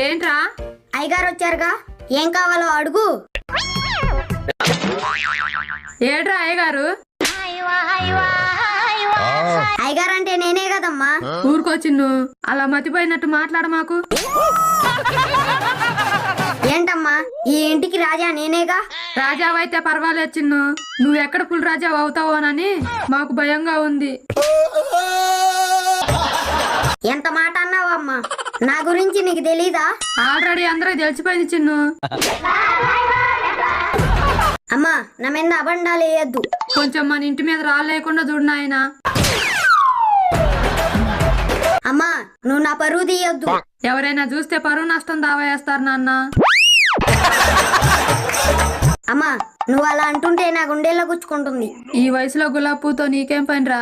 ఏంట్రా? అయ్యగారు వచ్చారుగా, ఏం కావాలో అడుగు. ఏడ్రా అయ్యగారు? అయ్యగారు అంటే నేనే కదమ్మా. ఊరుకో చిన్ను, అలా మతిపోయినట్టు మాట్లాడ మాకు. ఏంటమ్మా, ఈ ఇంటికి రాజా నేనేగా. రాజావైతే పర్వాలేదు చిన్ను, నువ్వెక్కడ పులి రాజావు అవుతావోనని మాకు భయంగా ఉంది. ఎంత మాట అన్నావమ్మా, నా గురించి నీకు తెలీదా? ఆల్రెడీ అందరికి తెలిసిపోయింది చిన్ను. అమ్మా, నా మీద అబండాలు వేయద్దు. కొంచెం మన ఇంటి మీద రాలేకుండా చూడు నాయనా. అమ్మా, నువ్వు నా పరువు తీయొద్దు. ఎవరైనా చూస్తే పరువు నష్టం దావా వేస్తారు నాన్న. అమ్మా, నువ్వు అలా అంటుంటే నా గుండెల్లో గుచ్చుకుంటుంది. ఈ వయసులో గులాబ్ పూతో నీకేం పనిరా?